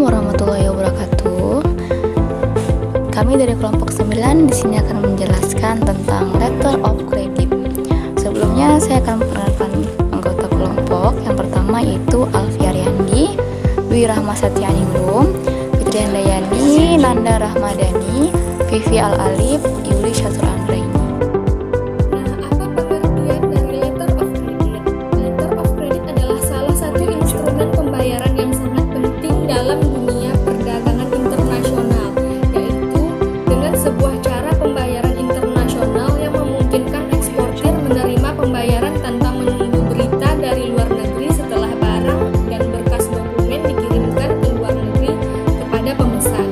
warahmatullahi wabarakatuh. Kami dari kelompok 9 di sini akan menjelaskan tentang letter of credit. Sebelumnya saya akan memperkenalkan anggota kelompok. Yang pertama yaitu Alfi Aryandi, Dwi Rahma Satyaningrum, Fitri Handayani, Nanda Rahmadani, Vivi Al-Alif, Yuli Syatur Andraini. Apa pengertian dari letter of credit? Letter of credit adalah salah satu instrumen pembayaran yang sangat penting dalam dunia perdagangan internasional, yaitu dengan sebuah cara pembayaran internasional yang memungkinkan eksportir menerima pembayaran tanpa menunggu berita dari luar negeri setelah barang dan berkas dokumen dikirimkan ke luar negeri kepada pemesan.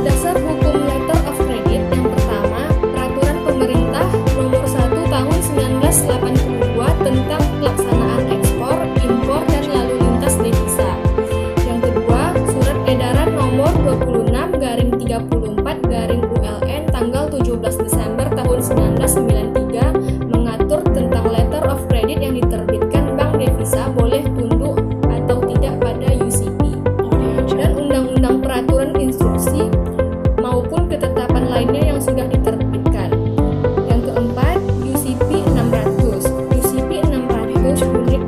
Dasar hukum letter of credit yang pertama, Peraturan Pemerintah Nomor 1 Tahun 1982 tentang pelaksanaan ekspor, impor, dan lalu lintas devisa. Yang kedua, Surat Edaran Nomor 26/34/ULN tanggal 17 Desember tahun 1993 mengatur tentang letter of credit yang diterbitkan bank devisa boleh tunduk atau tidak pada UCP. Dan Undang-Undang Peraturan Instruksi maupun ketetapan lainnya yang sudah diterbitkan. Yang keempat, UCP 600. UCP 600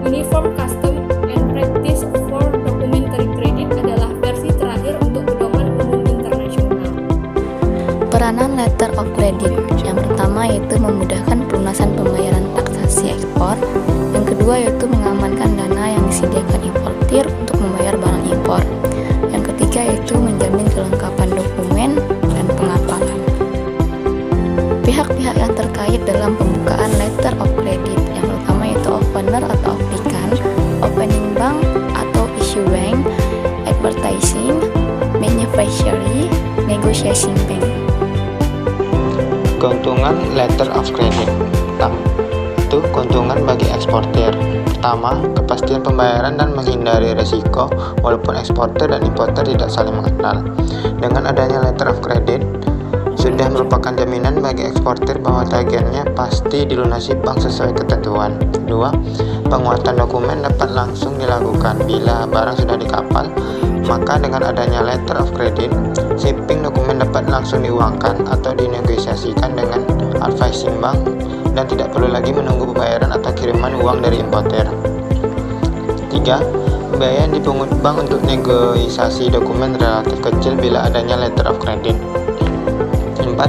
Uniform Custom and Practice for Documentary Credit adalah versi terakhir untuk pedoman umum internasional. Peranan letter of credit yang pertama yaitu memudahkan pelunasan pembayaran taksasi ekspor. Yang kedua yaitu mengamankan dana yang disediakan importir untuk membayar barang impor. Yang ketiga yaitu menjamin kelengkapan dokumen dan pengapalan. Pihak-pihak yang terkait dalam pembukaan letter of credit yang pertama yaitu opener atau aplikan, opening bank atau issue bank, advertising, beneficiary, negotiating bank. Keuntungan letter of credit. Itu keuntungan bagi eksportir. Pertama, kepastian pembayaran dan menghindari risiko walaupun eksportir dan importer tidak saling mengenal. Dengan adanya letter of credit sudah merupakan jaminan bagi eksportir bahwa tagihannya pasti dilunasi bank sesuai ketentuan. Kedua, penguatan dokumen dapat langsung dilakukan bila barang sudah di kapal. Maka dengan adanya letter of credit, shipping dokumen dapat langsung diuangkan atau dinegosiasikan dengan advising bank dan tidak perlu lagi menunggu pembayaran atau kiriman uang dari importer. 3. Biaya yang dipungut bank untuk negosiasi dokumen relatif kecil bila adanya letter of credit. 4.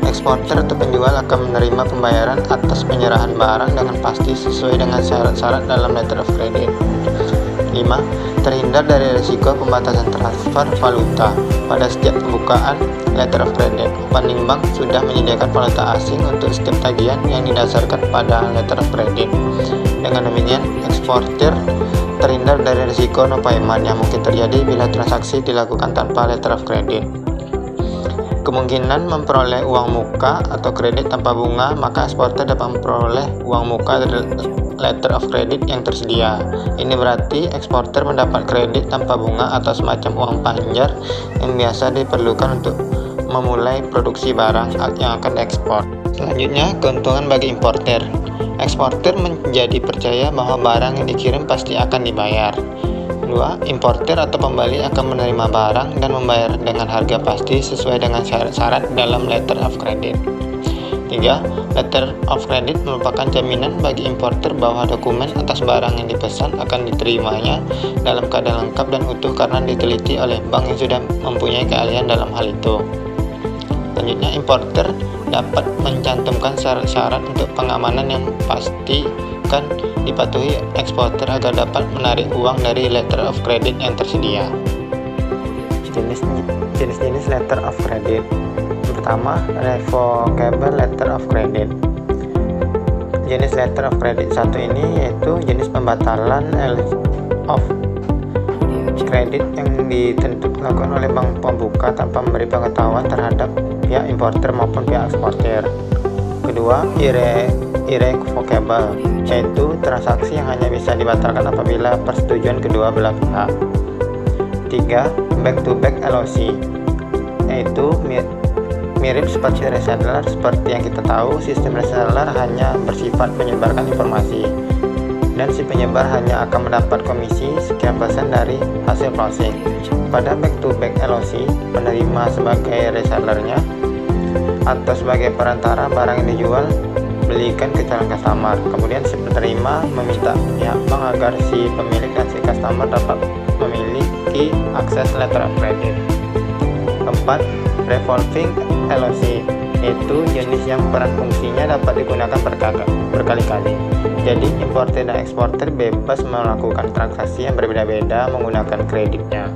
Eksporter atau penjual akan menerima pembayaran atas penyerahan barang dengan pasti sesuai dengan syarat-syarat dalam letter of credit. 5. Terhindar dari risiko pembatasan transfer valuta. Pada setiap pembukaan letter of credit, opening bank sudah menyediakan valuta asing untuk setiap tagihan yang didasarkan pada letter of credit. Dengan demikian, eksportir terhindar dari risiko no payment yang mungkin terjadi bila transaksi dilakukan tanpa letter of credit. Kemungkinan memperoleh uang muka atau kredit tanpa bunga, maka eksportir dapat memperoleh uang muka dari letter of credit yang tersedia. Ini berarti eksportir mendapat kredit tanpa bunga atau semacam uang panjar yang biasa diperlukan untuk memulai produksi barang yang akan diekspor. Selanjutnya, keuntungan bagi importer. Eksportir menjadi percaya bahwa barang yang dikirim pasti akan dibayar. 2. Importer atau pembeli akan menerima barang dan membayar dengan harga pasti sesuai dengan syarat-syarat dalam letter of credit. 3. Letter of credit merupakan jaminan bagi importer bahwa dokumen atas barang yang dipesan akan diterimanya dalam keadaan lengkap dan utuh karena diteliti oleh bank yang sudah mempunyai keahlian dalam hal itu. Selanjutnya, importer dapat mencantumkan syarat-syarat untuk pengamanan yang pasti kan dipatuhi eksportir agar dapat menarik uang dari letter of credit yang tersedia. Jenis-jenis letter of credit. Pertama, revocable letter of credit. Jenis letter of credit satu ini yaitu jenis pembatalan of credit yang dilakukan oleh bank pembuka tanpa memberi pengetahuan terhadap pihak importer maupun pihak eksportir. Kedua, irrevocable, yaitu transaksi yang hanya bisa dibatalkan apabila persetujuan kedua belah pihak. 3. Back-to-back LOC, yaitu mirip seperti reseller. Seperti yang kita tahu, sistem reseller hanya bersifat menyebarkan informasi. dan si penyebar hanya akan mendapat komisi sekian persen dari hasil closing. Pada back-to-back LOC, penerima sebagai resellernya atau sebagai perantara barang yang dijual belikan ke calon customer. Kemudian si penerima meminta pihak bank agar si pemilik dan si customer dapat memiliki akses letter of credit. Keempat, revolving LOC, yaitu jenis yang peran fungsinya dapat digunakan berkali-kali. Jadi importer dan eksportir bebas melakukan transaksi yang berbeda-beda menggunakan kreditnya.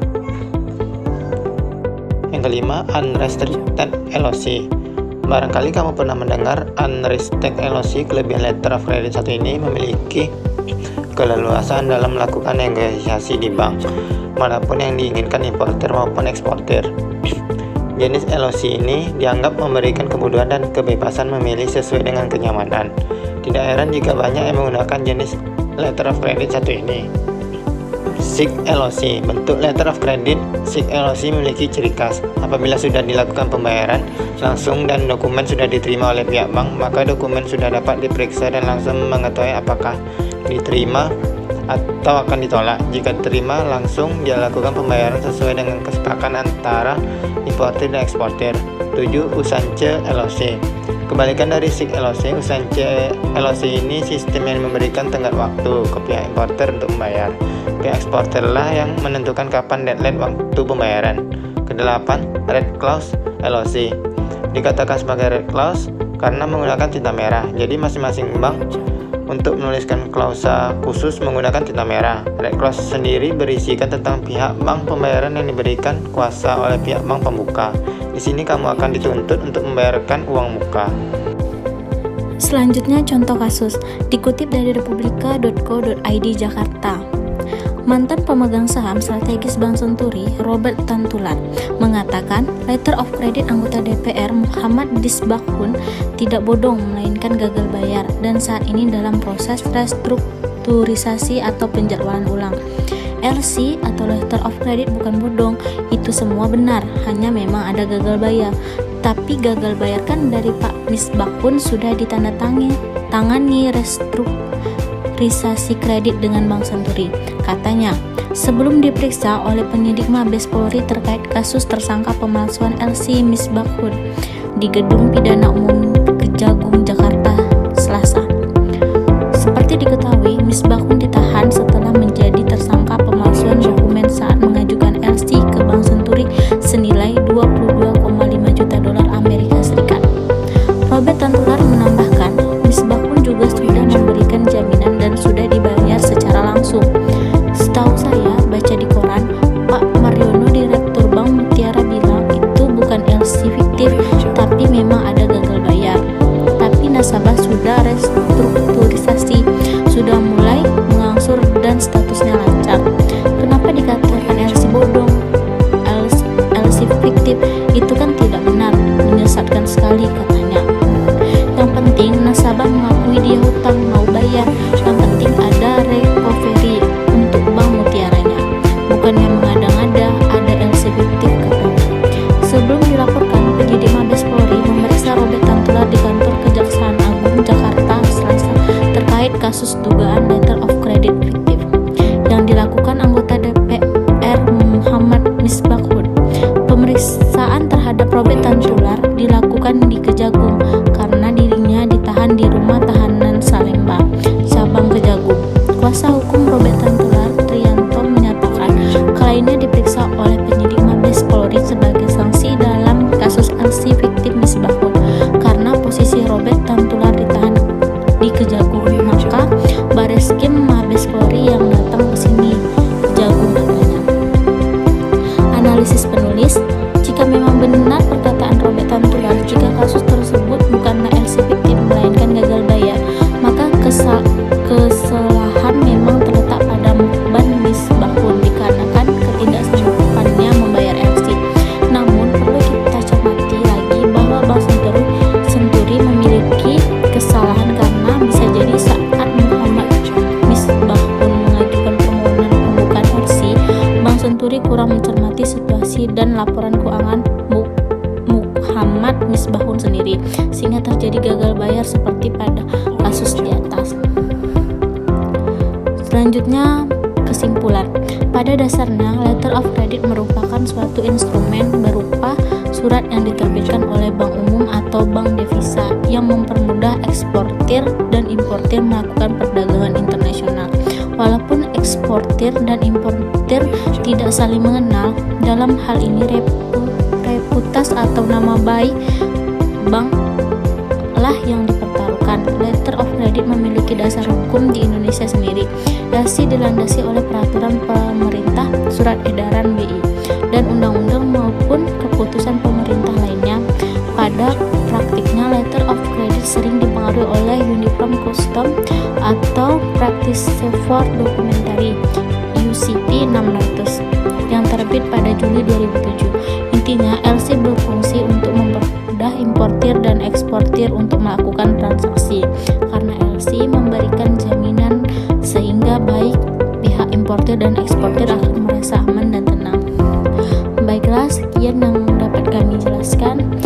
Yang kelima, unrestricted LOC. Barangkali kamu pernah mendengar unrestricted LOC. Kelebihan letter of credit satu ini memiliki keleluasan dalam melakukan negosiasi di bank manapun yang diinginkan importer maupun eksportir. Jenis LOC ini dianggap memberikan kemudahan dan kebebasan memilih sesuai dengan kenyamanan. Tidak heran jika banyak yang menggunakan jenis letter of credit satu ini. SIG LOC. Bentuk letter of credit SIG LOC memiliki ciri khas. Apabila sudah dilakukan pembayaran langsung dan dokumen sudah diterima oleh pihak bank, maka dokumen sudah dapat diperiksa dan langsung mengetahui apakah diterima atau akan ditolak. Jika diterima, langsung dilakukan pembayaran sesuai dengan kesepakatan antara importer dan eksportir. 7. Usance LOC. Kebalikan dari SIG LOC, Usance LOC ini sistem yang memberikan tenggat waktu ke pihak importer untuk membayar. Pihak eksportir lah yang menentukan kapan deadline waktu pembayaran. Kedelapan, Red Clause LOC. Dikatakan sebagai Red Clause karena menggunakan tinta merah. Jadi masing-masing bank untuk menuliskan klausa khusus menggunakan tinta merah. Red Clause sendiri berisikan tentang pihak bank pembayaran yang diberikan kuasa oleh pihak bank pembuka. Di sini kamu akan dituntut untuk membayarkan uang muka. Selanjutnya contoh kasus dikutip dari republika.co.id Jakarta. Mantan pemegang saham strategis Bank Senturi, Robert Tantular, mengatakan letter of credit anggota DPR Muhammad Misbahun tidak bodong melainkan gagal bayar dan saat ini dalam proses restrukturisasi atau penjadwalan ulang. LC atau letter of credit bukan bodong, itu semua benar, hanya memang ada gagal bayar. Tapi gagal bayar kan dari Pak Misbahun sudah ditandatangani restrukturisasi kredit dengan Bank Senturi. Katanya, sebelum diperiksa oleh penyidik Mabes Polri terkait kasus tersangka pemalsuan LC Misbahun di Gedung Pidana Umum Kejagung, Jakarta, Selasa. Seperti diketahui, Misbahun ditahan setelah menjadi tersangka pemalsuan dokumen saat mengajukan LC ke Bank Senturi senilai 22,5 juta dolar Amerika Serikat. Robert Tantular menambahkan, Misbahun juga sudah memberikan jaminan dan sudah dibayar secara langsung. Setahu saya, baca di koran, Pak Mariono, Direktur Bank Mutiara bilang itu bukan LC fiktif, tapi memang ada gagal bayar. Tapi nasabah sudah restrukturisasi, sudah mulai mengangsur dan statusnya lancar. Kenapa dikatakan LC bodong, LC fiktif? Itu kan tidak benar, menyesatkan sekali katanya. Yang penting nasabah mengakui dia hutang mau bayar. Yang penting ada recovery untuk bank mutiaranya, bukannya mengada-ngada ada LC fiktif katanya. Sebelum dilaporkan, penyidik Mabes Polri memeriksa Robert Tantular di kantor Kejaksaan Agung Jakarta Selasa terkait kasus dugaan letter of credit fiktif yang dilakukan anggota DPR Muhammad Misbahun. Pemeriksaan terhadap Robert Tantular dilakukan di Kejagung karena dirinya ditahan di rumah tahanan Salemba, cabang Kejagung. Kuasa hukum Robert Tantular, Trianto, menyatakan kliennya diperiksa oleh penyidik Mabes Polri sebagai sanksi dalam kasus LC fiktif Misbahun. Karena posisi Robert Tantular ditahan di Kejagung, maka Bareskrim Mabes Polri yang datang ke sini Kejagung katanya. Analisis penulis, jika memang benar perkataan Robert Tantular, jika kasus tersebut bukanlah LC fiktif melainkan gagal bayar, maka kesalahan memang terletak pada Ban Misbahun dikarenakan ketidaksanggupannya membayar LC. Namun perlu kita cermati lagi bahwa Bank Senturi memiliki kesalahan karena bisa jadi saat Muhammad Misbahun mengajukan permohonan pembukaan LC, Bank Senturi kurang mencermati situasi dan laporan keuangan Muhammad Misbahun sendiri, sehingga terjadi gagal bayar seperti pada kasus di atas. Selanjutnya, kesimpulan. Pada dasarnya, letter of credit merupakan suatu instrumen berupa surat yang diterbitkan oleh bank umum atau bank devisa yang mempermudah eksportir dan importir melakukan perdagangan internasional. Walaupun eksportir dan importir tidak saling mengenal, dalam hal ini reputas atau nama baik bank lah yang dipertaruhkan. Letter of credit memiliki dasar hukum di Indonesia sendiri. LC dilandasi oleh peraturan pemerintah, surat edaran BI, dan undang-undang maupun keputusan pemerintah lainnya. Pada praktiknya, letter of credit sering dipengaruhi oleh Uniform Custom atau Practice for Documentary UCP 600 yang terbit pada Juli 2007. Intinya, LC berfungsi untuk mempermudah importir dan eksportir untuk melakukan transaksi, karena LC memberikan jaminan sehingga baik pihak importir dan eksportir akan merasa aman dan tenang. Baiklah, sekian yang dapat kami jelaskan.